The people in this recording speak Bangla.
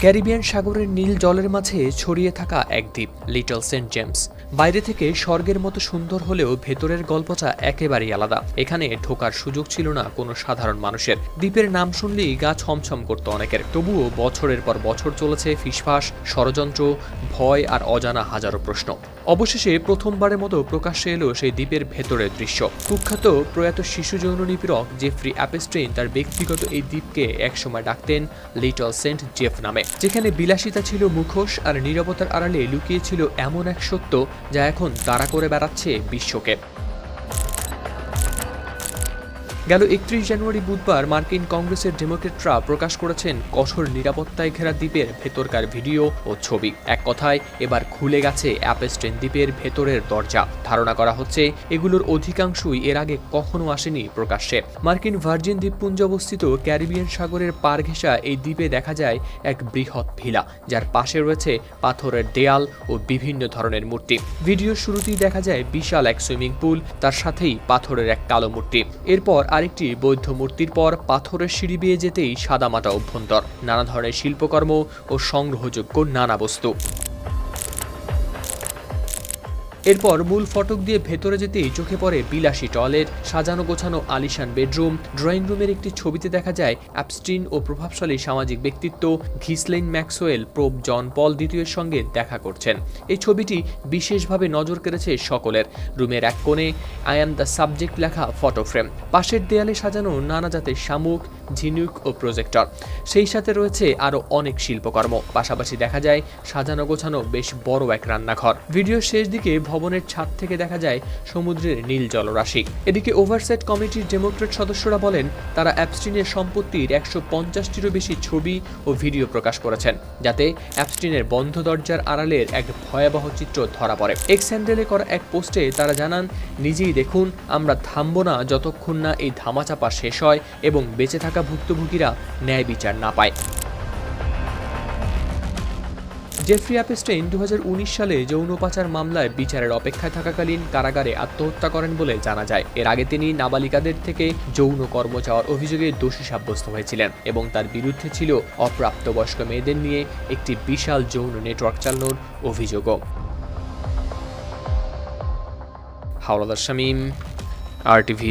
ক্যারিবিয়ান সাগরের নীল জলের মাঝে ছড়িয়ে থাকা এক দ্বীপ লিটল সেন্ট জেমস। বাইরে থেকে স্বর্গের মতো সুন্দর হলেও ভেতরের গল্পটা একেবারেই আলাদা। এখানে ঢোকার সুযোগ ছিল না কোনো সাধারণ মানুষের। দ্বীপের নাম শুনলেই গা ছমছম করত অনেকের। তবুও বছরের পর বছর চলেছে ফিসফাস, ষড়যন্ত্র, ভয় আর অজানা হাজারো প্রশ্ন। অবশেষে প্রথমবারের মতো প্রকাশ্যে এলো সেই দ্বীপের ভেতরের দৃশ্য। কুখ্যাত প্রয়াত শিশু যৌন নিপীড়ক জেফ্রি অ্যাপস্টেইন তার ব্যক্তিগত এই দ্বীপকে একসময় ডাকতেন লিটল সেন্ট জেফ নামে, যেখানে বিলাসিতা ছিল মুখোশ আর নীরবতার আড়ালে লুকিয়ে ছিল এমন এক সত্য যা এখন তাড়া করে বেড়াচ্ছে বিশ্বকে। গেল 31 জানুয়ারি বুধবার মার্কিন কংগ্রেসের ডেমোক্রেটরা প্রকাশ করেছেন কঠোর নিরাপত্তায় ঘেরা দ্বীপের ভেতরকার ভিডিও ও ছবি। এক কথায় এবার খুলে গেছে অ্যাপস্টেইন দ্বীপের ভেতরের দরজা। ধারণা করা হচ্ছে এগুলোর অধিকাংশই এর আগে কখনো আসেনি প্রকাশ্যে। মার্কিন ভার্জিন দ্বীপপুঞ্জে অবস্থিত ক্যারিবিয়ান সাগরের পার ঘেঁষা এই দ্বীপে দেখা যায় এক বৃহৎ ভিলা, যার পাশে রয়েছে পাথরের দেয়াল ও বিভিন্ন ধরনের মূর্তি। ভিডিওর শুরুতেই দেখা যায় বিশাল এক সুইমিং পুল, তার সাথেই পাথরের এক কালো মূর্তি। এরপর আরেকটি বৌদ্ধ মূর্তির পর পাথরের সিঁড়ি বেয়ে যেতেই সাদামাটা অভ্যন্তর, নানা ধরনের শিল্পকর্ম ও সংগ্রহযোগ্য নানা বস্তু। এরপর মূল ফটক দিয়ে ভেতরে যেতেই চোখে পড়ে বিলাসী টয়লেট, সাজানো গোছানো আলিশান বেডরুম। ড্রয়িং রুমের একটি ছবিতে দেখা যায় অ্যাপস্টেইন ও প্রভাবশালী সামাজিক ব্যক্তিত্ব ঘিসলেইন ম্যাক্সওয়েল পোপ জন পল দ্বিতীয়ের সঙ্গে দেখা করছেন। এই ছবিটি বিশেষভাবে নজর কেড়েছে সকলের। রুমের এক কোণে আই অ্যাম দ্য সাবজেক্ট লেখা ফটো ফ্রেম, পাশের দেয়ালে সাজানো নানা জাতের শামুক, ঝিনুক ও প্রজেক্টর। সেই সাথে রয়েছে আরও অনেক শিল্পকর্ম। পাশাপাশি দেখা যায় সাজানো গোছানো বেশ বড় এক রান্নাঘর। ভিডিওর শেষ দিকে ভবনের ছাদ থেকে দেখা যায় সমুদ্রের নীল জলরাশি। এদিকে ওভারসাইট কমিটির ডেমোক্রেট সদস্যরা বলেন তারা অ্যাপস্টেইনের সম্পত্তির 150টিরও বেশি ছবি ও ভিডিও প্রকাশ করেছেন, যাতে অ্যাপস্টেইনের বন্ধ দরজার আড়ালের এক ভয়াবহ চিত্র ধরা পড়ে। এক্স হ্যান্ডেলে করা এক পোস্টে তারা জানান, নিজেই দেখুন, আমরা থামব না যতক্ষণ না এই ধামাচাপা শেষ হয় এবং বেঁচে থাকা ভুক্তভোগীরা ন্যায় বিচার না পায়। জেফ্রি অ্যাপস্টেইন 2019 সালে যৌন পাচার মামলায় বিচারের অপেক্ষায় থাকাকালীন কারাগারে আত্মহত্যা করেন বলে জানা যায়। এর আগে তিনি নাবালিকাদের থেকে যৌন কর্ম চাওয়ার অভিযোগে দোষী সাব্যস্ত হয়েছিলেন এবং তার বিরুদ্ধে ছিল অপ্রাপ্তবয়স্ক মেয়েদের নিয়ে একটি বিশাল যৌন নেটওয়ার্ক চালানোর অভিযোগও। হাওলাদার শামীম, RTV।